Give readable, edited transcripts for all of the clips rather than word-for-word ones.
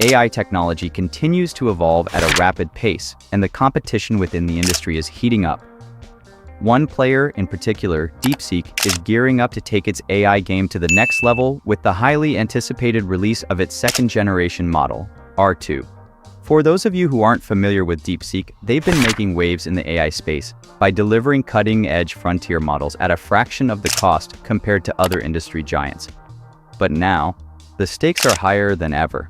AI technology continues to evolve at a rapid pace, and the competition within the industry is heating up. One player in particular, Deepseek, is gearing up to take its AI game to the next level with the highly anticipated release of its second-generation model, R2. For those of you who aren't familiar with Deepseek, they've been making waves in the AI space by delivering cutting-edge frontier models at a fraction of the cost compared to other industry giants. But now, the stakes are higher than ever.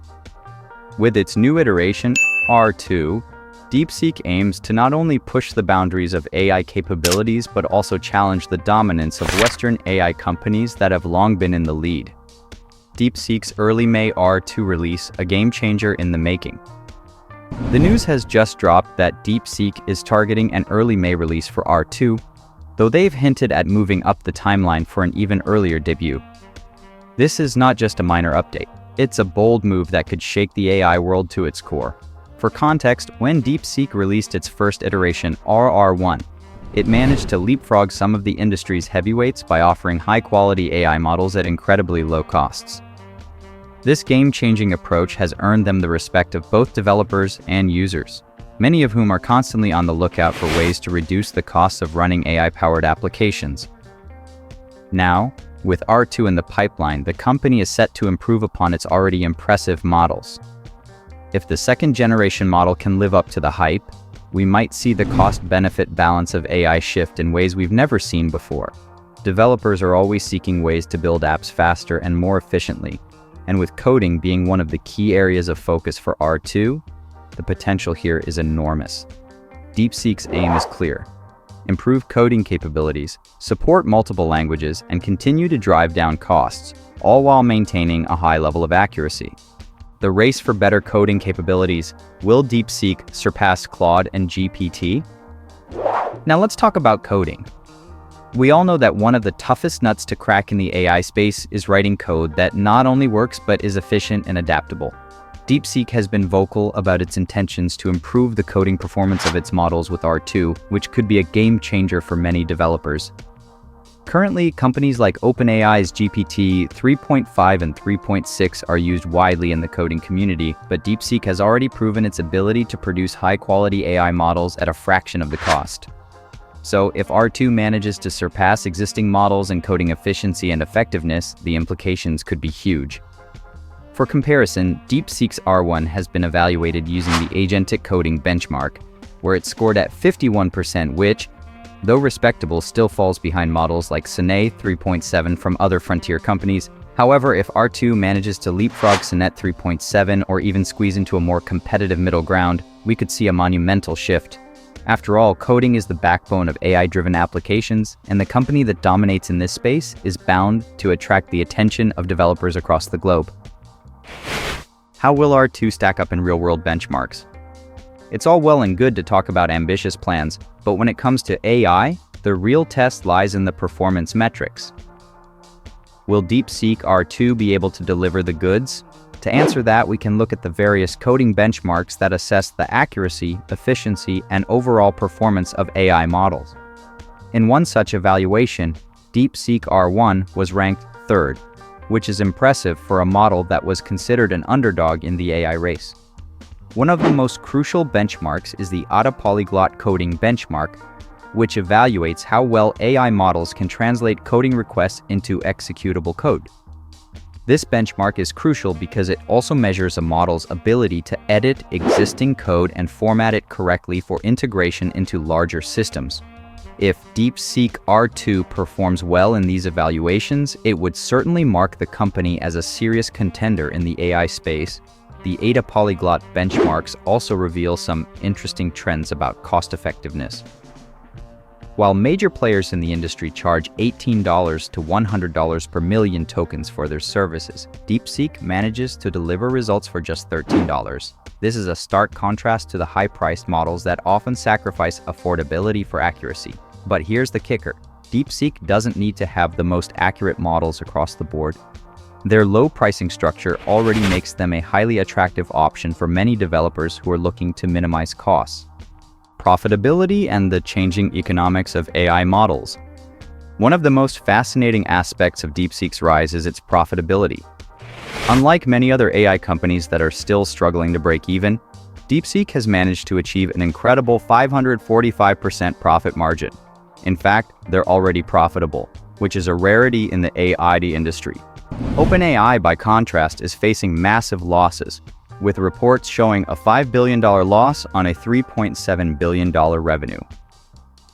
With its new iteration, R2, Deepseek aims to not only push the boundaries of AI capabilities but also challenge the dominance of Western AI companies that have long been in the lead. Deepseek's early May R2 release, a game-changer in the making. The news has just dropped that Deepseek is targeting an early May release for R2, though they've hinted at moving up the timeline for an even earlier debut. This is not just a minor update, it's a bold move that could shake the AI world to its core. For context, when Deepseek released its first iteration, RR1, it managed to leapfrog some of the industry's heavyweights by offering high-quality AI models at incredibly low costs. This game-changing approach has earned them the respect of both developers and users, many of whom are constantly on the lookout for ways to reduce the costs of running AI-powered applications. Now, with R2 in the pipeline, the company is set to improve upon its already impressive models. If the second-generation model can live up to the hype, we might see the cost-benefit balance of AI shift in ways we've never seen before. Developers are always seeking ways to build apps faster and more efficiently, and with coding being one of the key areas of focus for R2, the potential here is enormous. Deepseek's aim is clear: improve coding capabilities, support multiple languages, and continue to drive down costs, all while maintaining a high level of accuracy. The race for better coding capabilities. Will Deepseek surpass Claude and GPT? Now let's talk about coding. We all know that one of the toughest nuts to crack in the AI space is writing code that not only works but is efficient and adaptable. Deepseek has been vocal about its intentions to improve the coding performance of its models with R2, which could be a game changer for many developers. Currently, companies like OpenAI's GPT 3.5 and 3.6 are used widely in the coding community, but Deepseek has already proven its ability to produce high-quality AI models at a fraction of the cost. So, if R2 manages to surpass existing models in coding efficiency and effectiveness, the implications could be huge. For comparison, Deepseek's R1 has been evaluated using the agentic coding benchmark, where it scored at 51%, which, though respectable, still falls behind models like Sonnet 3.7 from other frontier companies. However, if R2 manages to leapfrog Sonnet 3.7 or even squeeze into a more competitive middle ground, we could see a monumental shift. After all, coding is the backbone of AI-driven applications, and the company that dominates in this space is bound to attract the attention of developers across the globe. How will R2 stack up in real-world benchmarks? It's all well and good to talk about ambitious plans, but when it comes to AI, the real test lies in the performance metrics. Will Deepseek R2 be able to deliver the goods? To answer that, we can look at the various coding benchmarks that assess the accuracy, efficiency, and overall performance of AI models. In one such evaluation, Deepseek R1 was ranked third, which is impressive for a model that was considered an underdog in the AI race. One of the most crucial benchmarks is the Polyglot Coding Benchmark, which evaluates how well AI models can translate coding requests into executable code. This benchmark is crucial because it also measures a model's ability to edit existing code and format it correctly for integration into larger systems. If Deepseek R2 performs well in these evaluations, it would certainly mark the company as a serious contender in the AI space. The Polyglot benchmarks also reveal some interesting trends about cost effectiveness. While major players in the industry charge $18 to $100 per million tokens for their services, Deepseek manages to deliver results for just $13. This is a stark contrast to the high-priced models that often sacrifice affordability for accuracy. But here's the kicker: Deepseek doesn't need to have the most accurate models across the board. Their low pricing structure already makes them a highly attractive option for many developers who are looking to minimize costs. Profitability and the changing economics of AI models. One of the most fascinating aspects of Deepseek's rise is its profitability. Unlike many other AI companies that are still struggling to break even, Deepseek has managed to achieve an incredible 545% profit margin. In fact, they're already profitable, which is a rarity in the AI industry. OpenAI, by contrast, is facing massive losses, with reports showing a $5 billion loss on a $3.7 billion revenue.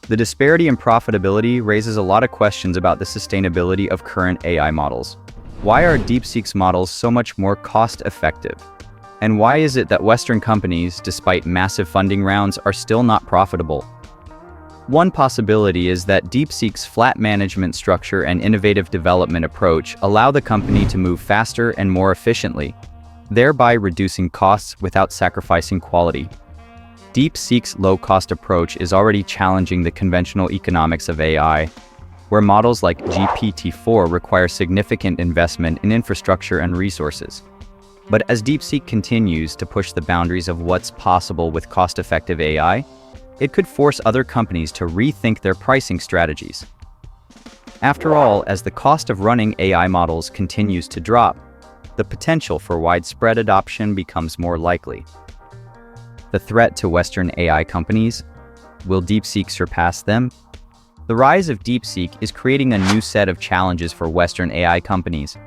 The disparity in profitability raises a lot of questions about the sustainability of current AI models. Why are Deepseek's models so much more cost-effective? And why is it that Western companies, despite massive funding rounds, are still not profitable? One possibility is that Deepseek's flat management structure and innovative development approach allow the company to move faster and more efficiently, thereby reducing costs without sacrificing quality. Deepseek's low-cost approach is already challenging the conventional economics of AI, where models like GPT-4 require significant investment in infrastructure and resources. But as Deepseek continues to push the boundaries of what's possible with cost-effective AI, it could force other companies to rethink their pricing strategies. After all, as the cost of running AI models continues to drop, the potential for widespread adoption becomes more likely. The threat to Western AI companies? Will Deepseek surpass them? The rise of Deepseek is creating a new set of challenges for Western AI companies.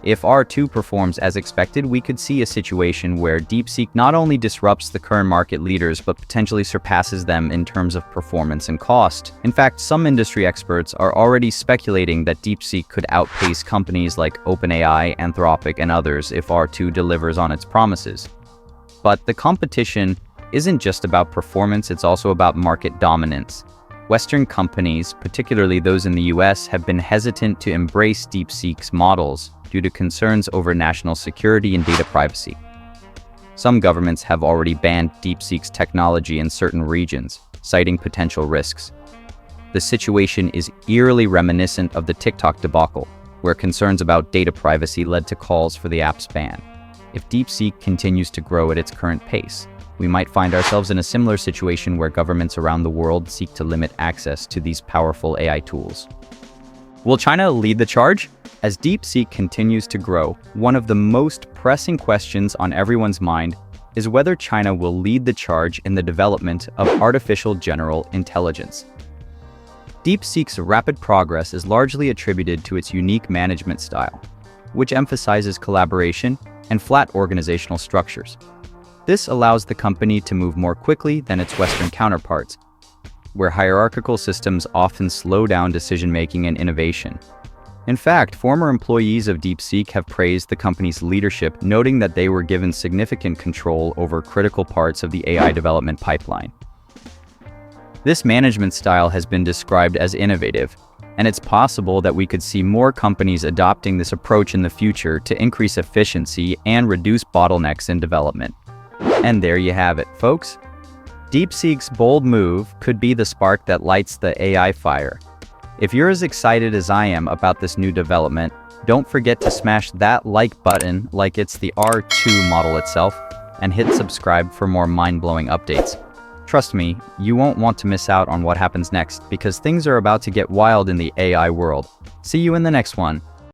If R2 performs as expected, we could see a situation where Deepseek not only disrupts the current market leaders, but potentially surpasses them in terms of performance and cost. In fact, some industry experts are already speculating that Deepseek could outpace companies like OpenAI, Anthropic, and others if R2 delivers on its promises. But the competition isn't just about performance, it's also about market dominance. Western companies, particularly those in the US, have been hesitant to embrace Deepseek's models due to concerns over national security and data privacy. Some governments have already banned Deepseek's technology in certain regions, citing potential risks. The situation is eerily reminiscent of the TikTok debacle, where concerns about data privacy led to calls for the app's ban. If Deepseek continues to grow at its current pace, we might find ourselves in a similar situation where governments around the world seek to limit access to these powerful AI tools. Will China lead the charge? As Deepseek continues to grow, one of the most pressing questions on everyone's mind is whether China will lead the charge in the development of artificial general intelligence. Deepseek's rapid progress is largely attributed to its unique management style, which emphasizes collaboration and flat organizational structures. This allows the company to move more quickly than its Western counterparts, where hierarchical systems often slow down decision-making and innovation. In fact, former employees of Deepseek have praised the company's leadership, noting that they were given significant control over critical parts of the AI development pipeline. This management style has been described as innovative, and it's possible that we could see more companies adopting this approach in the future to increase efficiency and reduce bottlenecks in development. And there you have it, folks. Deepseek's bold move could be the spark that lights the AI fire. If you're as excited as I am about this new development, don't forget to smash that like button like it's the R2 model itself, and hit subscribe for more mind-blowing updates. Trust me, you won't want to miss out on what happens next, because things are about to get wild in the AI world. See you in the next one.